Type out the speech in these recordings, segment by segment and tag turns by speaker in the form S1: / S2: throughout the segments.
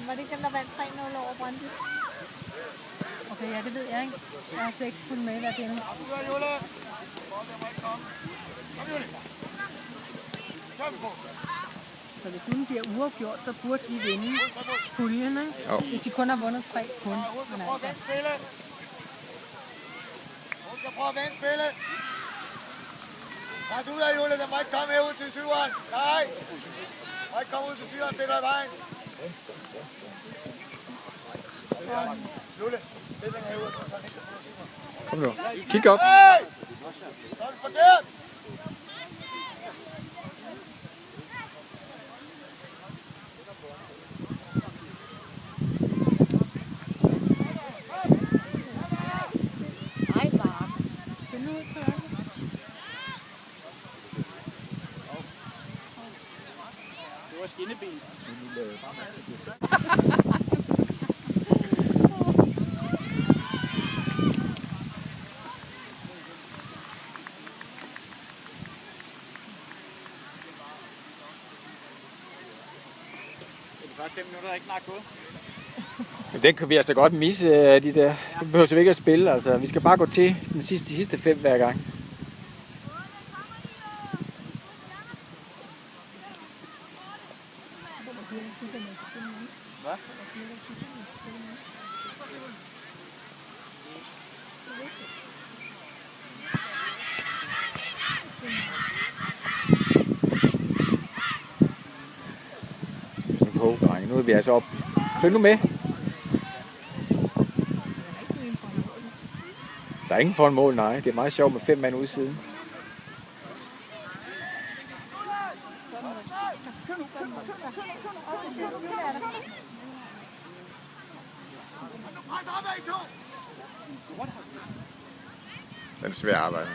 S1: Var det ikke dem, der vandt 3-0 over Brøndby? Okay, ja, det ved jeg ikke. Jeg har slet ikke fulgt med, hvad det er. Så hvis nu bliver uafgjort, så burde de vinde puljen, ikke?
S2: Jo.
S1: Hvis de kun har vundet 3 kun. Men altså.
S3: Hun skal prøve at vende spillet. Lad os ud af Jule, den må ikke komme herud til syveren. Nej! Den må ikke komme ud til syveren, det er i vejen. Jule, det er herud, så han ikke kan få syveren.
S2: Kom nu. Kig op.
S3: Hey! Så er det forkert!
S1: Nej, bare. Find nu ud for det.
S4: Det var skinneben. Det er de første 5 minutter, der ikke snart gået.
S2: Den kan vi altså godt misse, de der. Det behøver vi ikke at spille. Altså, vi skal bare gå til de sidste 5 hver gang.
S4: Hvad?
S2: Sådan på, drenge. Nu er vi altså op. Følg nu med. Der er ingen foran mål, nej. Det er meget sjovt med 5 mand ude siden. Den er svær at arbejde.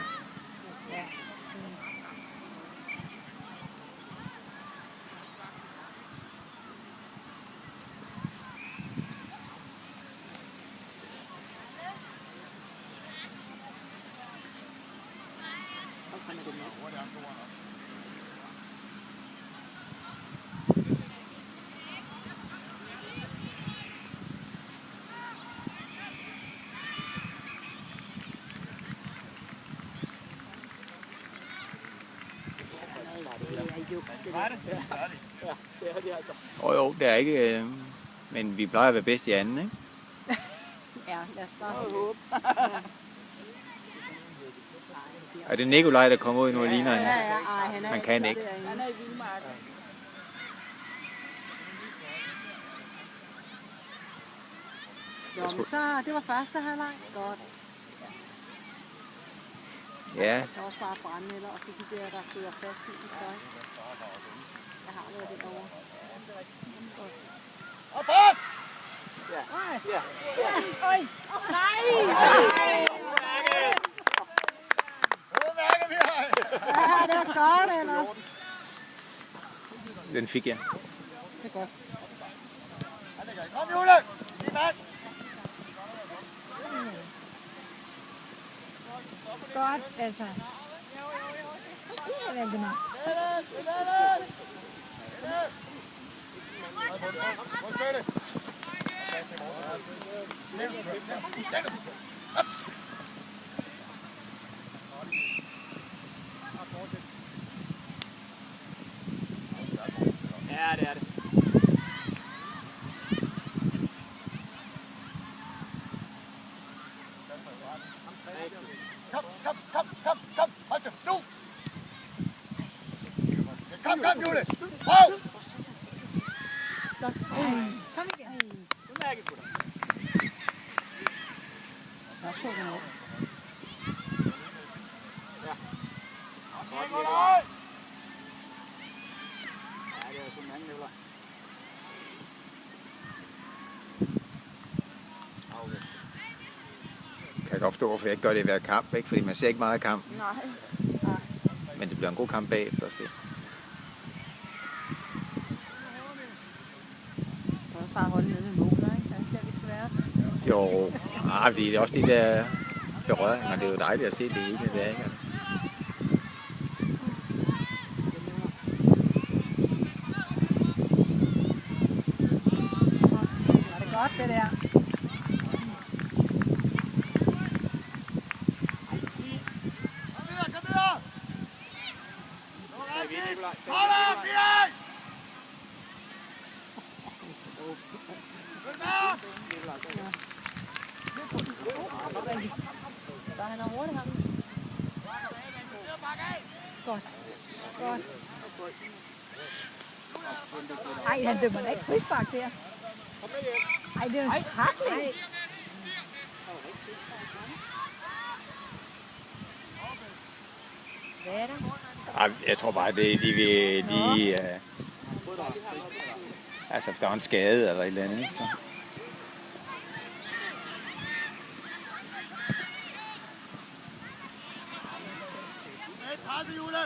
S2: Jo, det er ikke, men vi plejer at være bedst i anden, ikke?
S1: Ja, lad os bare håbe.
S2: Er det Nikolaj, der kommer ud nu og ligner hende?
S1: Ja, ej, han er
S2: Man kan ikke.
S1: Han er i vildmarken. Nå, men så, det var første halvleg. Godt.
S2: Ja.
S1: Så også bare brændenælder, og så de der sidder fast i så. Jeg har noget derovre.
S3: Og pas!
S1: Ja.
S3: Udmærket, Michael!
S1: Ja, det var godt ellers.
S2: Den fik jeg.
S1: Det er godt.
S3: Kom, Jule! Din mand!
S1: Godt, altså. Det er vældig meget.
S4: Ja, det er det.
S3: Kom! Hold til, nu! Kom, Jule! Prøv!
S1: Kom igen.
S4: Udmærket, gutter.
S1: Så får du noget.
S4: Ja.
S3: Godt,
S4: Ja, det er sådan mange nivler.
S2: Kan jeg godt forstå, hvorfor jeg ikke gør det i hver kamp, ikke? Fordi man ser ikke meget af kampen.
S1: Nej.
S2: Men det bliver en god kamp bagefter at se.
S1: Så også bare holde nede ved målet, ikke? Det er ikke der, vi skal være.
S2: Jo, det er også de der berøringer. Det er jo dejligt at se det hele der, ikke? Altså.
S1: det der.
S3: Kom videre, kom videre! Det var rigtigt! Hold op, Pia! Følg med!
S1: Så han er hurtigt ham. Godt. Godt. Ej, han dømmer da ikke frispark der. Ej, det er jo en tackling. Hvad er der?
S2: Jeg tror bare, det er altså hvis der er en skade eller et eller andet, så.
S3: Med presse, Jule!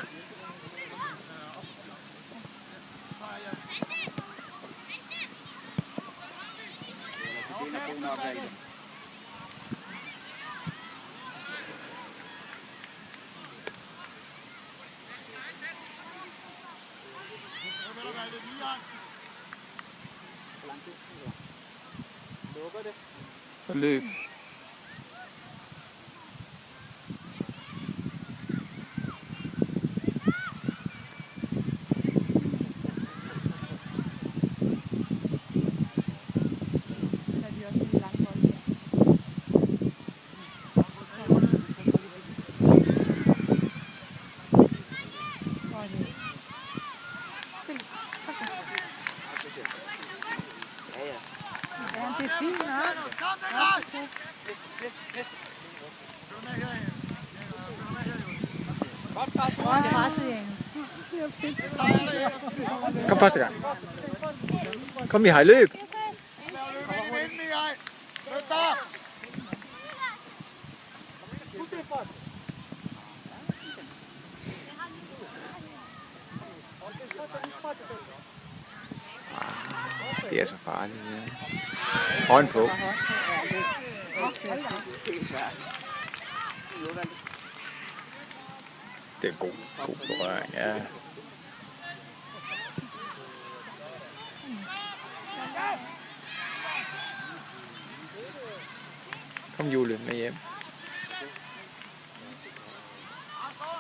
S2: Så løb.
S1: Ja, det er fint nok.
S3: Kom, Nikolaj! Følg med herhen. Følg med her, Jule.
S4: Godt presset.
S1: Godt presset, Janus.
S2: Kom første gang. Kom, vi har løb.
S3: Lad løbe ind i midten, Michael. Løb der!
S2: Det er så farligt. Ja. Hånd på. Det er en god berøring, ja. Kom Jule med hjem.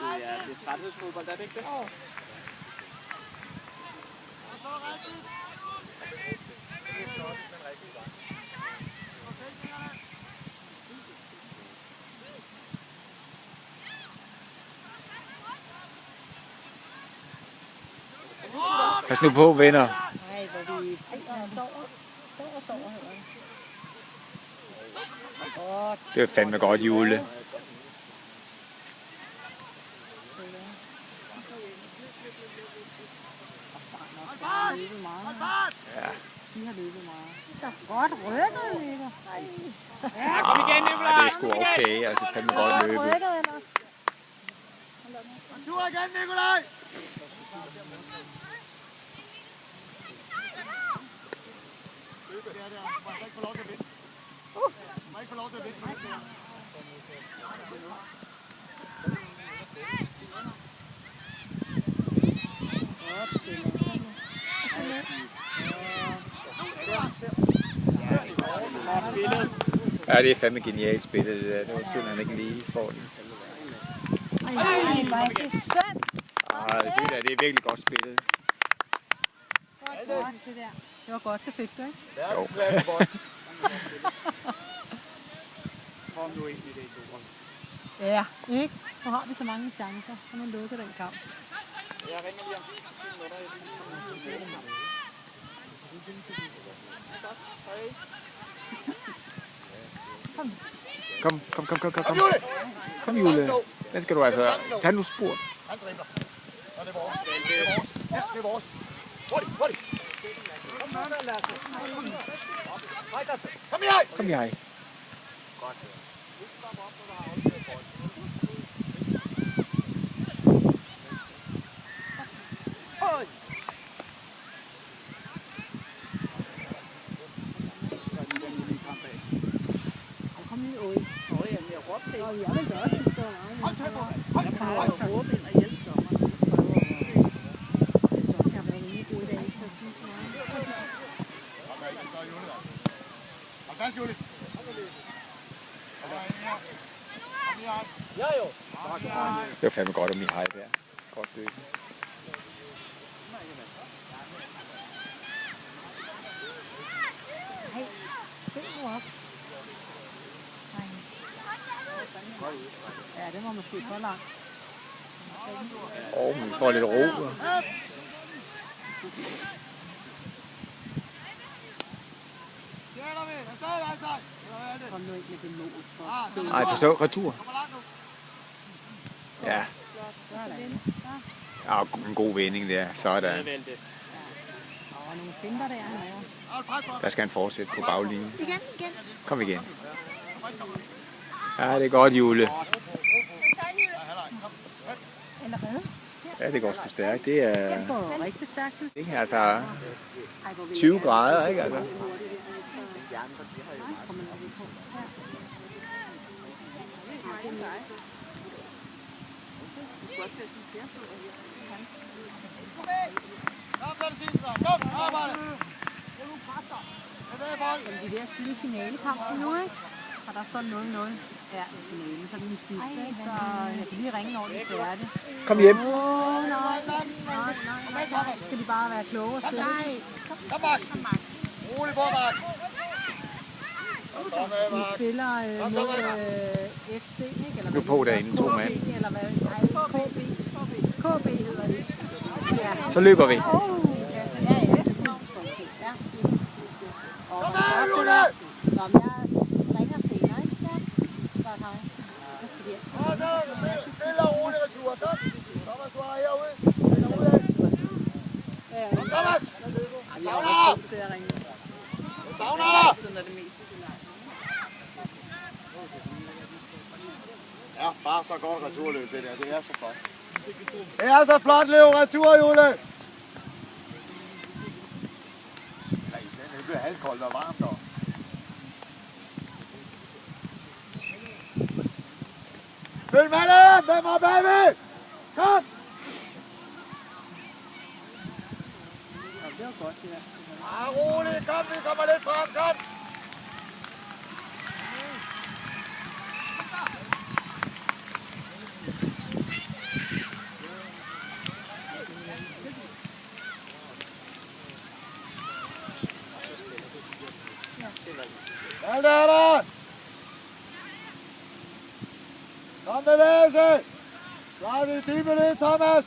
S4: Det er træthedsfodbold, er det ikke det?
S2: Pas nu på, venner.
S1: Nej, hvor vi sidder og sover. Sover hedder det. Godt.
S2: Det er fandme godt, Jule. Ja.
S1: De har løbet meget. Så godt rykket, Nico.
S4: Ja, kom igen, Nikolaj.
S2: Det er sgu okay, altså fandme godt løbet.
S1: Rykket ellers.
S3: En tur igen, Nikolaj! Der. Du må ikke få lov til at vinde. Du må ikke få lov til at vinde.
S2: Ja, det er fandme genialt spillet, det der. Det var synd, at han ikke lige får den.
S1: Ej, hvor er det synd.
S2: Det er virkelig godt spillet.
S1: Godt, det der. Det var godt, det fik du, ikke?
S3: Verdensklasse bold.
S4: Kom nu ind i det, Johan.
S1: Ja, ikke? Nu har vi så mange chancer, så man lukker den kamp.
S4: Jeg ringer lige om 10 minutter.
S2: Kom.
S3: Kom, Jule!
S2: Kom, Jule. Den skal du altså... Tag nu spurt.
S3: Han dribler. Og det er vores. Det er vores. Ja, det er vores. Hurtigt. Kom her!
S2: Kom, jeg.
S1: Kom lige ud. Og jeg vil også sige, at
S3: Hold tempo! Hold tempo! Hold tempo!
S1: håbe og hjælpe dommeren. Jeg synes også, jeg har været en god dag til at sige så meget.
S3: Så er Jule der.
S2: Det var fandme godt om I hej der. Godt løb.
S1: Hey, spil nu op. Nej. Ja, det var måske for langt.
S2: Men vi får lidt ro.
S1: Kom nu ikke med det mål.
S2: Nej, for så retur. Ja.
S1: Sådan.
S2: Ja, en god vending der. Sådan.
S1: Og nogle finter der, han laver.
S2: Der skal han fortsætte på baglinjen.
S1: Igen.
S2: Kom igen. Ja, det er godt, Jule.
S1: Allerede.
S2: Ja, det går sgu stærkt. Det er
S1: Det går rigtig stærkt, synes jeg.
S2: ikke? Altså 20 grader, ikke? Altså.
S3: Kom, arbejde!
S1: Men de er ved at spille finalekampen nu, ikke? Og der står 0-0 her i finalen, så det er den sidste, ikke? Så jeg kan lige ringe, når det er færdigt.
S2: Kom hjem.
S1: Nej. Skal de bare være kloge og spille?
S3: Kom, Mark! Rolig på, Mark!
S1: Vi spiller mod FC, ikke? Eller
S2: Du er på derinde, 2 mand.
S1: eller hvad? KB hedder det. Ja.
S2: Så løber vi.
S1: Ja,
S3: Kom her, Jule!
S1: Nå, men jeg ringer senere, ikke skat? Godt, hej. Hvad skal vi altid?
S3: Stille og roligt retur. Kom! Thomas, du er herude. Kom, Thomas! Jeg savner dig! Jeg savner dig! Ja, bare så godt returløb det der. Det er så flot. Det er så flot løb retur, Jule! Nej, det bliver halvkoldt og varmt dog. Følg med det! Hvem er bagved? Kom!
S1: Det var godt, det der.
S3: Roligt, kom, vi kommer lidt frem, kom! Hold der! Kom bevægelse! Så har vi 10 minutter, Thomas!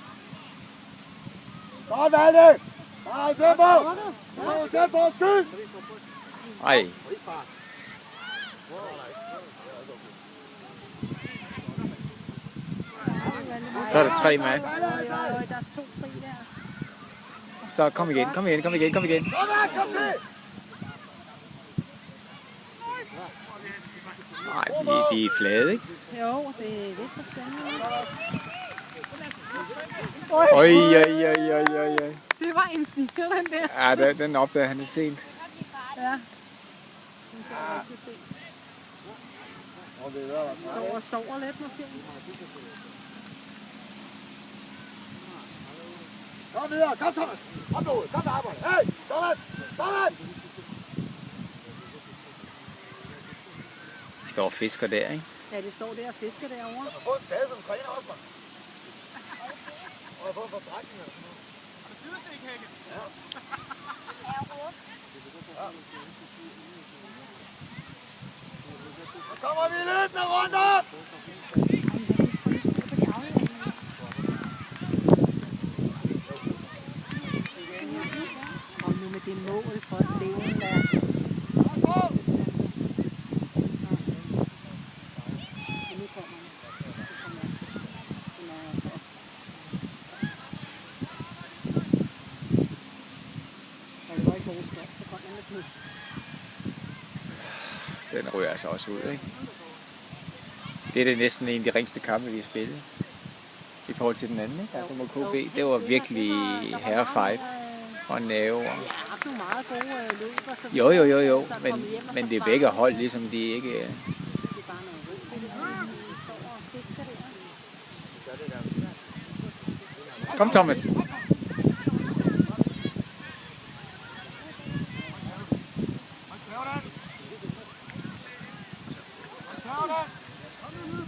S3: Godt, Valde! Bare tempo! Bare tempo, skyd!
S2: Ej. Så er der 3 mand.
S1: Der er 2 fri der.
S2: Så kom igen.
S3: Kom med, kom til!
S2: Nej, de er flade, ikke?
S1: Jo, det er lidt for spændende.
S2: Oj.
S1: Det var en snikker, den der.
S2: Ja, den opdager han sent.
S1: Ja. Den ser rigtig sent. Står og sover lidt måske.
S3: Kom videre, kom Thomas! Kom nu, kom på arbejde! Hey, Thomas! Thomas!
S2: De står og fisker der, ikke?
S1: Ja, det står der og fisker derovre.
S3: Jeg har fået en skade som træner også, mand. Og jeg har fået en forstrækning og sådan noget. Har du sidestikhække? Ja. Så kommer vi løbende rundt op!
S1: Kom nu med det mål for leven der.
S2: Den rører sig også ud, ikke? Det er det næsten en af de ringste kampe, vi har spillet. I forhold til den anden, ikke? Altså mod KB. Det var virkelig herrefight og nerve.
S1: Ja, haft nogle meget gode løb og så
S2: Jo. Men det er begge hold, ligesom de ikke...
S1: Det er bare noget rød. De står og fisker der.
S2: Kom, Thomas.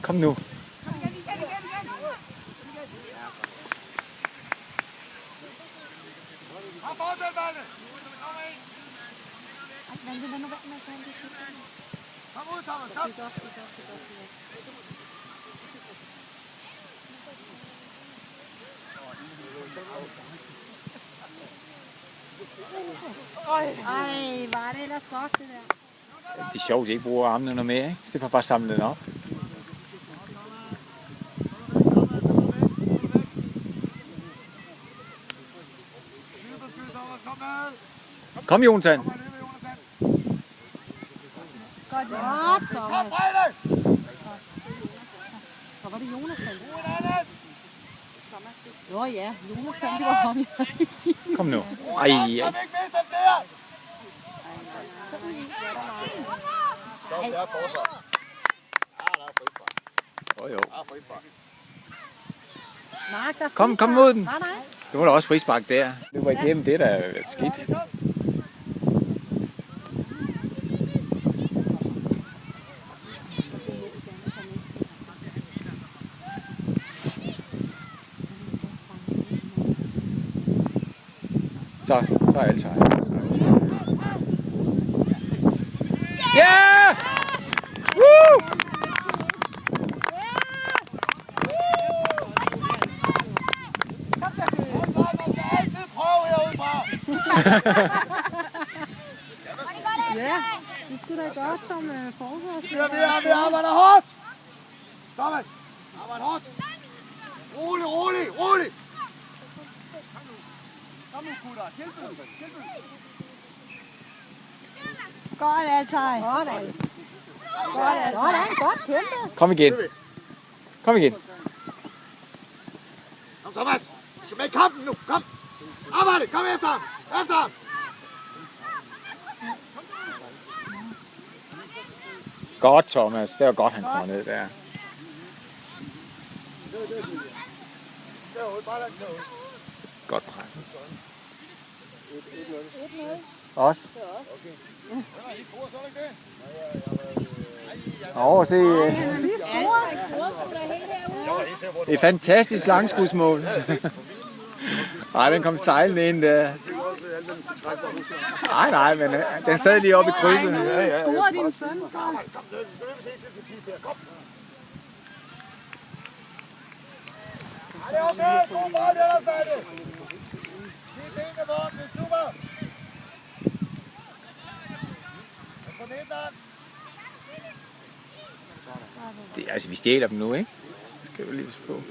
S2: Kom nu.
S5: Men det er nu værd med at tage en lidt.
S3: Kom ud, Thomas, kom!
S1: Ej, var det ellers godt, det der.
S2: Det er sjovt, at de ikke bruger armene noget mere, ikke? Så det får bare samle den op. Kom, Jonathan.
S1: Godt, Thomas.
S3: Kom, Frederik!
S1: Så var det Jonathan. Nå ja, Jonathan, det var ham.
S2: Kom nu. Ej,
S3: Så vi ikke mister den der! Så er det forsvar. Ja, der er frispark.
S2: jo.
S3: Der er frispark.
S1: Mark, der er
S2: Kom mod den.
S1: Nej.
S2: Det var da også frispark der. Det var igennem det, der er skidt. Så er alt sejt. Ja! Woo!
S3: Man skal altid prøve herudefra.
S1: Ja, det skulle da godt som forsvarsspiller.
S3: Vi arbejder hårdt. Thomas, arbejder hårdt. Rolig. Kom nu, gutter. Tilbud.
S1: Godt, Altaj. Godt, Altaj. Sådan, godt kæmpe.
S2: Kom igen.
S3: Kom, Thomas. Du skal med i kampen nu. Kom. Arbejde. Kom efter ham.
S2: Godt, Thomas. Det var godt, han kom ned der. Godt presset. Også? Se. Det er fantastisk langskudsmål. Ej, den kom sejlende ind der. Nej, men den sad lige oppe i krydset.
S1: Scorer din søn så?
S3: Det er okay. God bold, ellers er det. Det er benene, Morten. Det er super. På den ene arm.
S2: Det, altså, vi stjæler dem nu, ikke? Det skal vi lige huske på.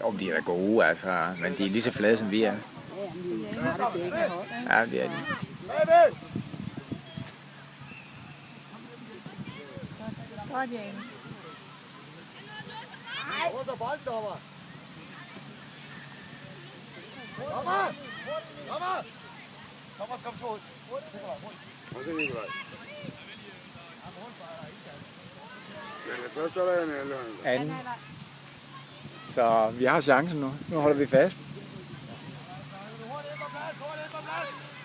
S2: Jo, de er da gode, altså. Men de er lige så flade, som vi er. Ja, det er de.
S5: Godt, Jane.
S3: Hvor er bolden, dommer? Thomas, kom så ud. Hvor er det, Nikolaj? Først er der en eller
S2: Anden. Så vi har chancen nu. Nu holder vi fast.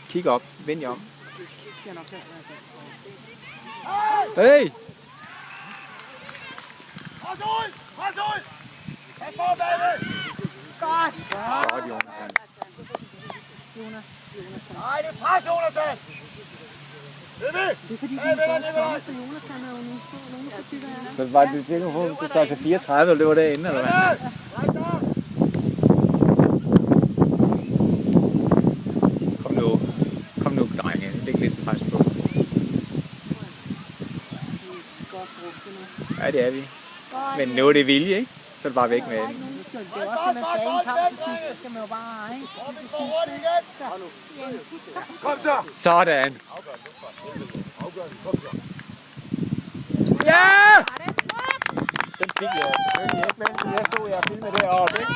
S2: Kig op. Vend jer om. Hey!
S3: Pres ud! Pas på bagved!
S2: Godt, Jonathan.
S3: Nej, det er pres, Jonathan!
S1: Det er fordi, vi er godt sammen, så Jonathan er jo nogle så tykker her.
S2: Så var det til nu, det står altså 34, og det var derinde, eller hvad? Kom nu, drenge. Læg lidt pres på. Ja, det er vi. Men nu er det vilje, ikke? Så er det bare væk med den.
S1: Det er også det, man skal i en kamp til sidst, så skal man jo bare, ikke?
S3: Kom så!
S2: Sådan! Ja! Den fik jeg selvfølgelig ikke, men jeg stod og filmede deroppe, ikke?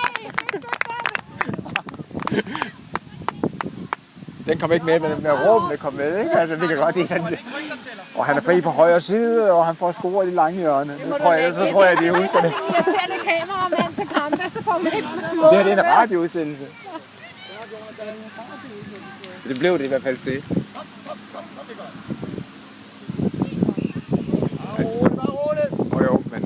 S2: Den kom ikke med, men den råbende kom med, ikke? Altså, vi kan godt lide sådan. Og han er fri på højre side, og han får scoret i det lange hjørne. Så tror jeg, de husker det.
S5: Det er irriterende kameramand til kampe, så får man ikke
S2: Det her det er en radioudsendelse. Det blev det i hvert fald til. Jo, men...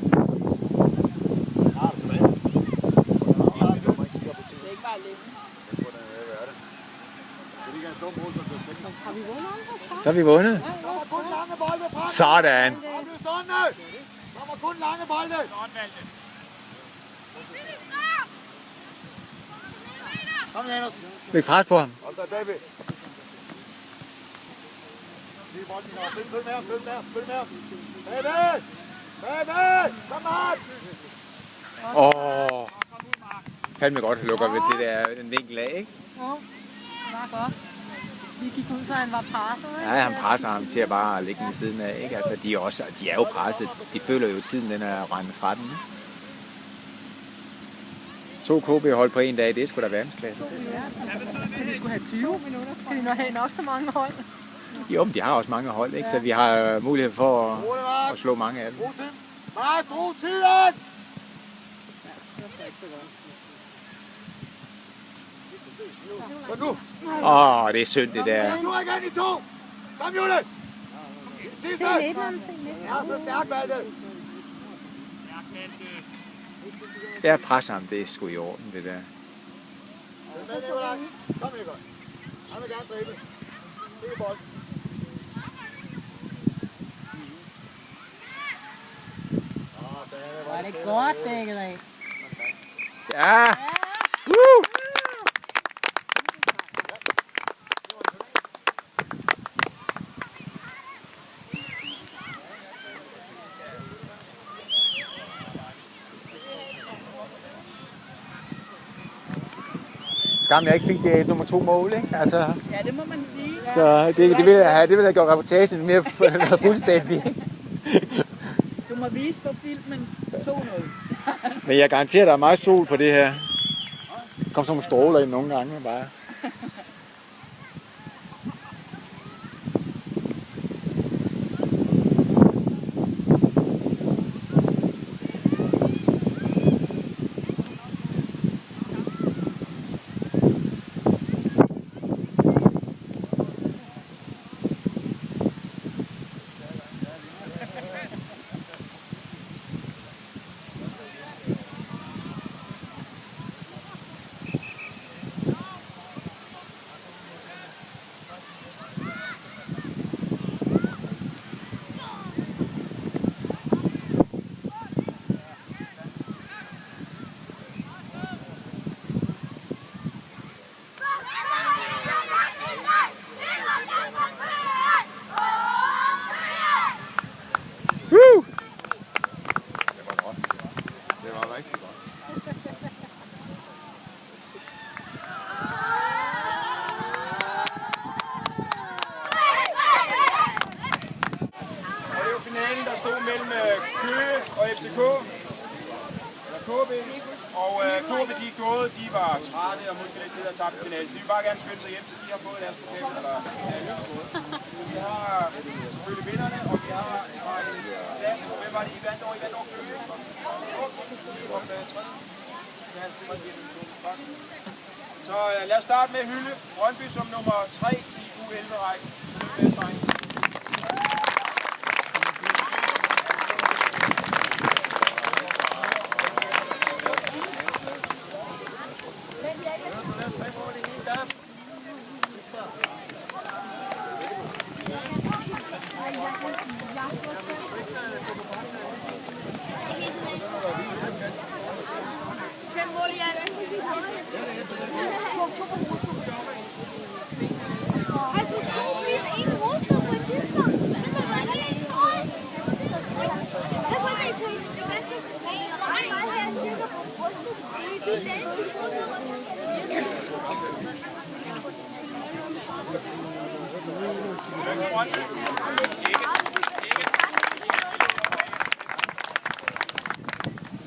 S2: Så har vi vundet.
S3: Kommer kun lange bolde frem.
S2: Sådan.
S3: Kom nu stående. Kommer kun lange bolde. Kom nu, Anders.
S2: Læg pres på ham.
S3: Hold dig bagved. Lige bolden her. Følg med ham, følg med ham, følg med ham. Bagved! Bagved! Kom op!
S2: Fandme godt lukker ved det der, den vinkel af, ikke?
S1: Jo, det var godt. Vi gik ud, så han var presset, ikke?
S2: Ja, han presser ham til at bare ligge ved siden af, ikke? Altså, de er jo presset. De føler jo tiden, den er rendet fra dem, ikke? 2 KB hold på en dag, det er sgu da verdensklasse.
S1: Vi skulle have 20 minutter, skal vi have nok så mange hold.
S2: Jo, men de har også mange hold, ikke? Så vi har mulighed for at slå mange af dem.
S3: Brug tiden. Mark, brug tiden! Så nu.
S2: Det er synd, det der.
S3: Nu igen i 2. Kom, Jule. Sidste.
S5: Se midteren, se midteren.
S3: Ja, så stærk, Malte.
S2: Jeg presser ham, det er sgu i orden, det der.
S3: Kom, Nikolaj. Han vil gerne drible. Det er bold.
S1: Var det godt dækket af?
S2: Ja! Gammel jeg ikke fik nummer 2 mål, ikke? Altså,
S1: Ja, det må man sige.
S2: så det vil have gjort reportagen mere fuldstændig.
S1: Du må vise på filmen 2-0.
S2: Men jeg garanterer, der er meget sol på det her. Der kommer sådan nogle stråler ind nogle gange bare. Det var rigtig godt.
S4: Og det var finalen, der stod mellem Køge og FCK. Eller KB. Og KB, de er gået, de var trætte og måske lidt der tabte finalen. Så de vil bare gerne skynde sig hjem, så de har fået deres pokal. Vi har selvfølgelig vinderne, og vi har en plads. Hvem var det, I vandt over? I vandt over Køge. Så lad os starte med Hylde. Brøndby som nummer 3 i U11-rækken. Tillykke med, drenge.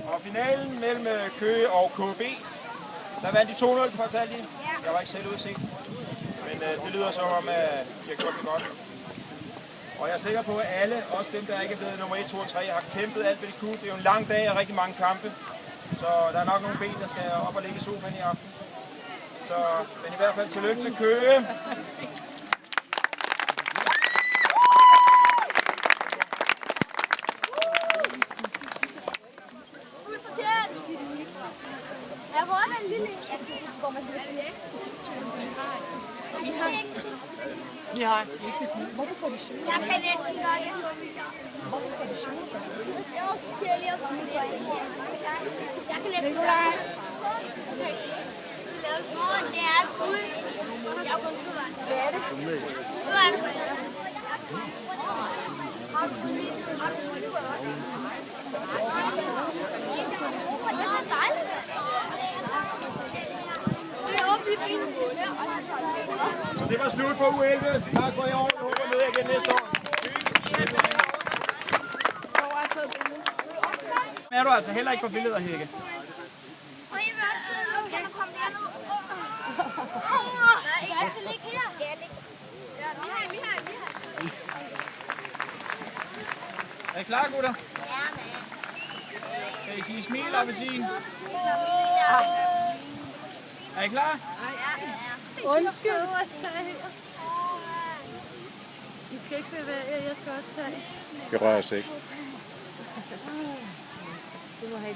S4: Og finalen mellem Køge og KB, der vandt de 2-0, fortalte de. Jeg var ikke selv udset, men det lyder som om, at de har gjort det godt. Og jeg er sikker på, at alle, også dem, der ikke er blevet nummer 1, 2 og 3, har kæmpet alt, hvad de kunne. Det er jo en lang dag og rigtig mange kampe, så der er nok nogle ben, der skal op og ligge i sofaen i aften. Så, men i hvert fald tillykke til Køge.
S6: Jeg var en lille... Jeg synes, det går med det. Vi har...
S3: Mihai.
S6: Jeg kan næsten godt. Hvorfor får det sjovt? Jo, de siger lige, at jeg kan næsten godt. Okay. Det er guld. Jeg er kun så langt. Hvad er det? Nu er det. Har du
S4: Så det var slut på uge 11. Tak for i år. Jeg håber med igen næste år. Men er du altså heller ikke på billeder, Hække?
S6: Og jeg vil også kan du komme herned? Nej, jeg skal ligge her. Mihai.
S4: Er I klar, gutter?
S6: Ja, mand.
S4: Kan I sige smil og appelsin? Er I klar?
S5: Undskyld. I skal ikke bevæge jer, jeg skal også tage.
S2: Vi rører os ikke.
S5: Du må have